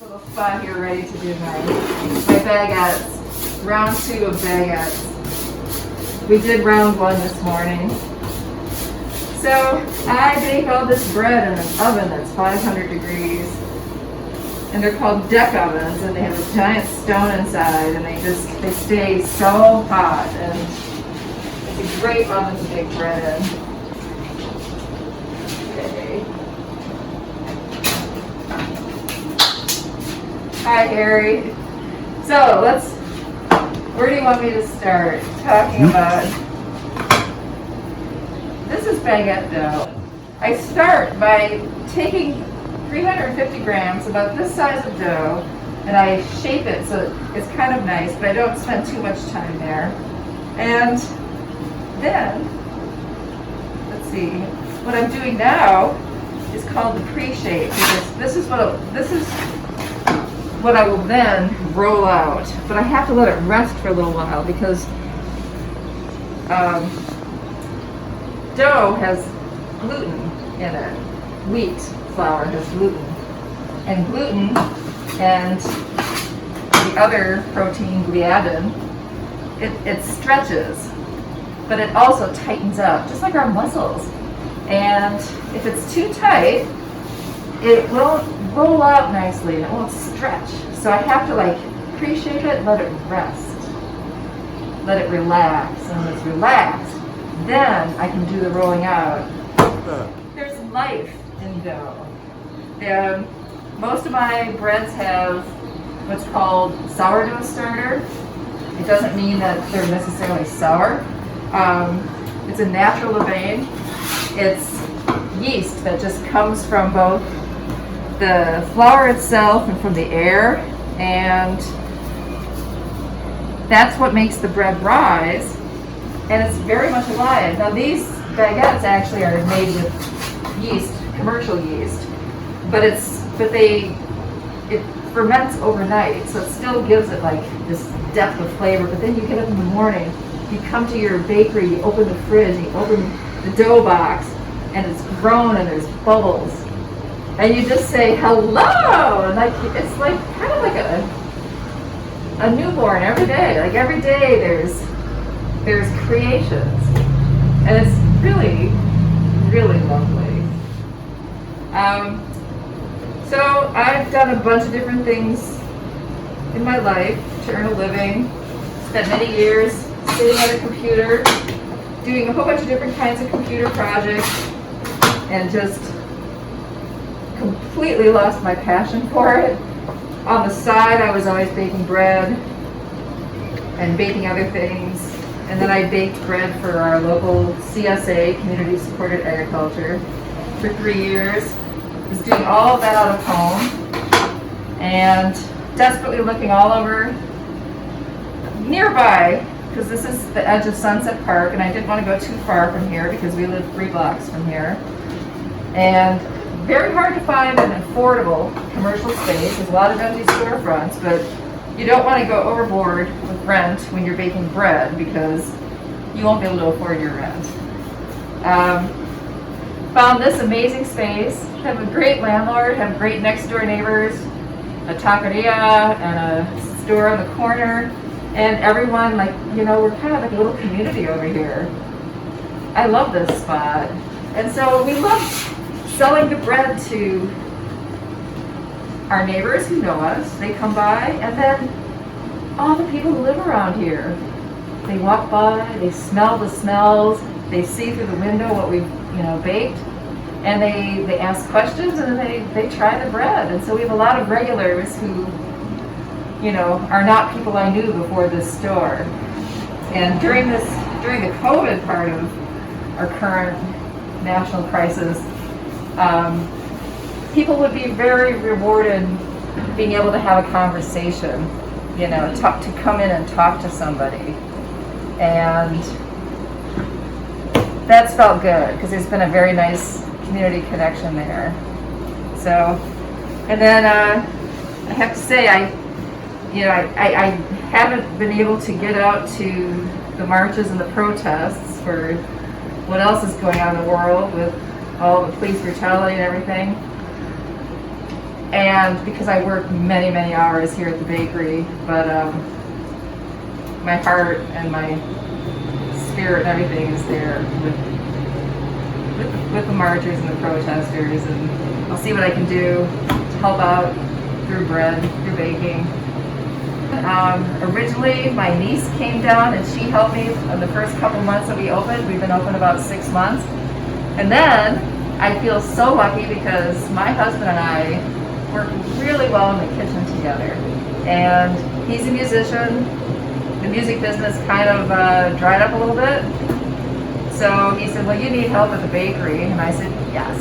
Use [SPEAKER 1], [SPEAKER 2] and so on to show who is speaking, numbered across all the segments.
[SPEAKER 1] Little spot here ready to do my baguettes. Round 2 of baguettes. We did round 1 this morning. So I bake all this bread in an oven that's 500 degrees. And they're called deck ovens, and they have this giant stone inside, and they stay so hot, and it's a great oven to bake bread in. Okay. Hi, Harry. So where do you want me to start talking about? This is baguette dough. I start by taking 350 grams, about this size of dough, and I shape it so it's kind of nice, but I don't spend too much time there. And then, let's see, what I'm doing now is called the pre-shape, because this is what I will then roll out. But I have to let it rest for a little while because dough has gluten in it. Wheat flour has gluten. And gluten and the other protein, gliadin, it stretches, but it also tightens up, just like our muscles. And if it's too tight, it won't roll out nicely and it won't stretch. So I have to pre-shape it, let it rest, let it relax. And when it's relaxed, then I can do the rolling out. There's life in dough. And most of my breads have what's called sourdough starter. It doesn't mean that they're necessarily sour. It's a natural levain. It's yeast that just comes from both the flour itself and from the air, and that's what makes the bread rise, and it's very much alive. Now these baguettes actually are made with yeast, commercial yeast, but it ferments overnight, so it still gives it this depth of flavor. But then you get up in the morning, you come to your bakery, you open the fridge, you open the dough box, and it's grown and there's bubbles. And you just say hello, and it's kind of like a newborn every day. Like every day there's creations, and it's really, really lovely. So I've done a bunch of different things in my life to earn a living. Spent many years sitting at a computer, doing a whole bunch of different kinds of computer projects, and just completely lost my passion for it. On the side, I was always baking bread and baking other things. And then I baked bread for our local CSA, Community Supported Agriculture, for 3 years. I was doing all of that out of home and desperately looking all over nearby, because this is the edge of Sunset Park, and I didn't want to go too far from here because we live 3 blocks from here. And very hard to find an affordable commercial space. There's a lot of empty storefronts, but you don't want to go overboard with rent when you're baking bread because you won't be able to afford your rent. Found this amazing space, have a great landlord, have great next door neighbors, a taqueria and a store on the corner, and everyone we're kind of like a little community over here. I love this spot. And so we love selling the bread to our neighbors who know us. They come by, and then all the people who live around here. They walk by, they smell the smells, they see through the window what we've baked, and they ask questions, and then they try the bread. And so we have a lot of regulars who are not people I knew before this store. And during the COVID part of our current national crisis, people would be very rewarded being able to have a conversation, to come in and talk to somebody. And that's felt good because there's been a very nice community connection there. So, and then I have to say, I haven't been able to get out to the marches and the protests for what else is going on in the world with all the police brutality and everything. And because I work many, many hours here at the bakery, but my heart and my spirit and everything is there with the marchers and the protesters, and I'll see what I can do to help out through bread, through baking. Originally, my niece came down and she helped me in the first couple months that we opened. We've been open about 6 months. And then I feel so lucky because my husband and I work really well in the kitchen together. And he's a musician. The music business kind of dried up a little bit. So he said, well, you need help at the bakery. And I said, yes.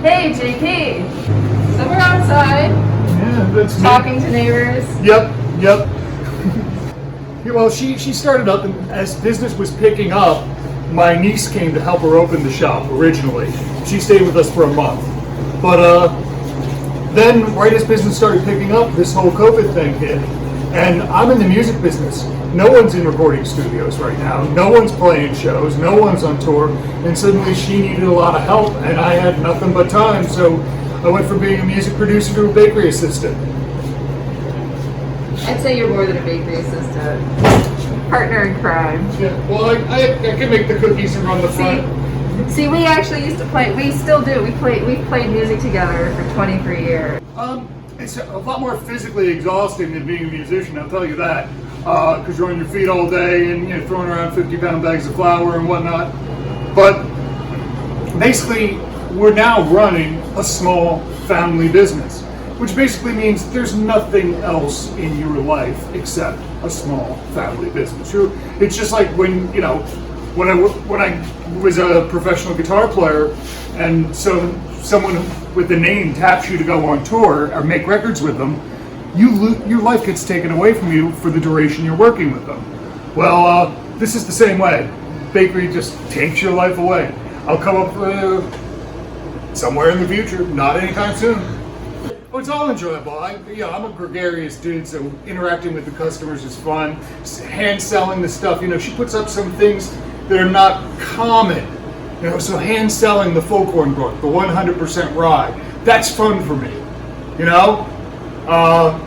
[SPEAKER 1] Hey, JP. So we're outside.
[SPEAKER 2] Yeah, that's
[SPEAKER 1] talking to neighbors.
[SPEAKER 2] Yep. Yeah, well, she started up, and as business was picking up, my niece came to help her open the shop originally. She stayed with us for a month. But then, right as business started picking up, this whole COVID thing hit. And I'm in the music business. No one's in recording studios right now. No one's playing shows. No one's on tour. And suddenly she needed a lot of help, and I had nothing but time. So I went from being a music producer to a bakery assistant.
[SPEAKER 1] I'd say you're more than a bakery assistant. Partner in crime.
[SPEAKER 2] Yeah, well, I can make the cookies and run the front.
[SPEAKER 1] See, we actually used to play, we still do, we've played music together for 23 years.
[SPEAKER 2] It's a lot more physically exhausting than being a musician, I'll tell you that. Because you're on your feet all day and throwing around 50-pound bags of flour and whatnot. But basically, we're now running a small family business, which basically means there's nothing else in your life except a small family business. It's just like when I was a professional guitar player, and so someone with the name taps you to go on tour or make records with them, your life gets taken away from you for the duration you're working with them. Well, this is the same way. Bakery just takes your life away. I'll come up somewhere in the future, not anytime soon. Oh, it's all enjoyable. I'm a gregarious dude, so interacting with the customers is fun. Hand selling the stuff, she puts up some things that are not common. So hand selling the Foghorn Brook, the 100% rye, that's fun for me.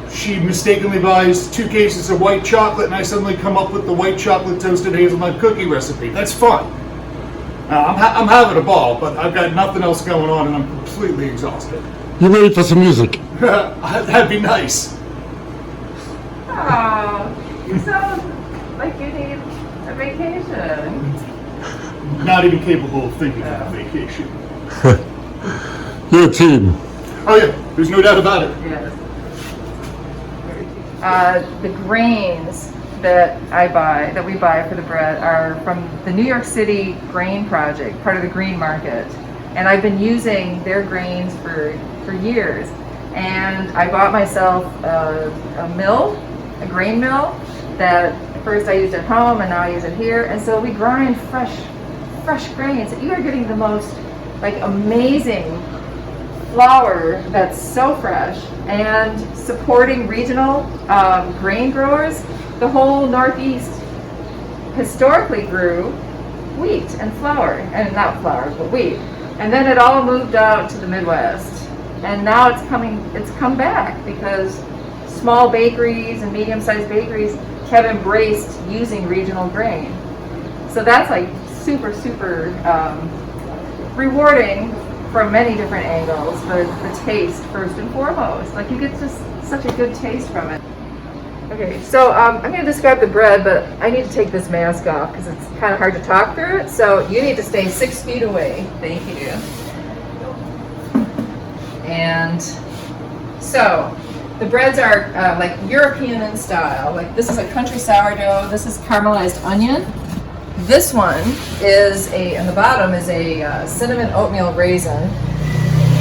[SPEAKER 2] She mistakenly buys 2 cases of white chocolate, and I suddenly come up with the white chocolate toasted hazelnut cookie recipe. That's fun. I'm having a ball, but I've got nothing else going on, and I'm completely exhausted.
[SPEAKER 3] You ready for some music?
[SPEAKER 2] That'd be nice.
[SPEAKER 1] Oh, you sound like you need a vacation.
[SPEAKER 2] Not even capable of thinking of a vacation.
[SPEAKER 3] You're a team.
[SPEAKER 2] Oh yeah, there's no doubt about it.
[SPEAKER 1] Yes. The grains that we buy for the bread are from the New York City Grain Project, part of the Green Market. And I've been using their grains for years. And I bought myself a grain mill that first I used at home and now I use it here. And so we grind fresh grains. You are getting the most amazing flour that's so fresh, and supporting regional grain growers. The whole Northeast historically grew wheat and flour, and not flour, but wheat. And then it all moved out to the Midwest. And now it's come back because small bakeries and medium-sized bakeries have embraced using regional grain. So that's super, super rewarding from many different angles. The taste, first and foremost. You get just such a good taste from it. Okay, so I'm going to describe the bread, but I need to take this mask off because it's kind of hard to talk through it. So you need to stay 6 feet away. Thank you. And so the breads are European in style. This is a country sourdough. This is caramelized onion. This one is in the bottom is a cinnamon oatmeal raisin.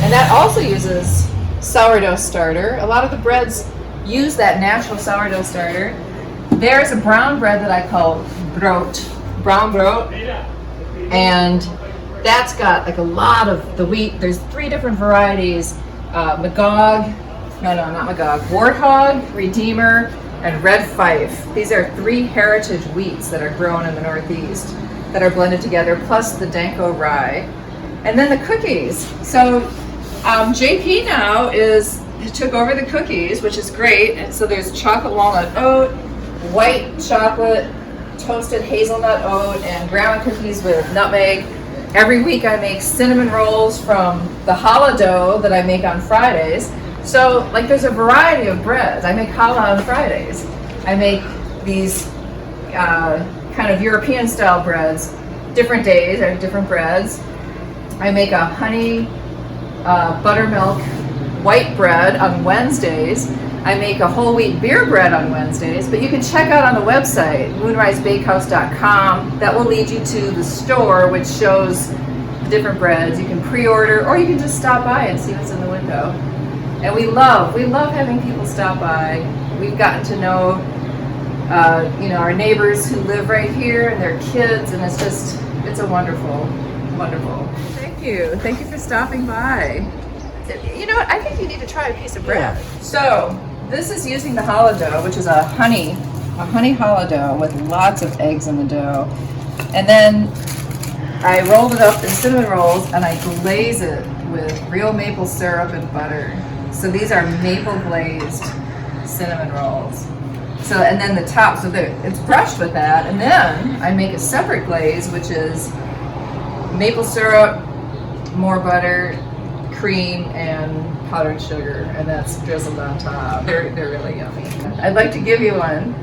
[SPEAKER 1] And that also uses sourdough starter. A lot of the breads use that natural sourdough starter. There's a brown bread that I call brown broat. And that's got a lot of the wheat. There's 3 different varieties. Warthog, Redeemer, and Red Fife. These are 3 heritage wheats that are grown in the Northeast that are blended together, plus the Danko rye. And then the cookies. So JP now is took over the cookies, which is great. And so there's chocolate walnut oat, white chocolate, toasted hazelnut oat, and grandma cookies with nutmeg. Every week I make cinnamon rolls from the challah dough that I make on Fridays. So like there's a variety of breads. I make challah on Fridays. I make these kind of European style breads. Different days are different breads. I make a honey buttermilk white bread on Wednesdays. I make a whole wheat beer bread on Wednesdays, but you can check out on the website, moonrisebakehouse.com. That will lead you to the store, which shows the different breads. You can pre-order, or you can just stop by and see what's in the window. And we love having people stop by. We've gotten to know, our neighbors who live right here and their kids, and it's a wonderful. Thank you for stopping by. You know what? I think you need to try a piece of bread. So this is using the challah dough, which is a honey challah dough with lots of eggs in the dough. And then I rolled it up in cinnamon rolls and I glaze it with real maple syrup and butter. So these are maple glazed cinnamon rolls. So, and then the top, so it's brushed with that. And then I make a separate glaze, which is maple syrup, more butter, cream, and powdered sugar, and that's drizzled on top. They're really yummy. I'd like to give you one.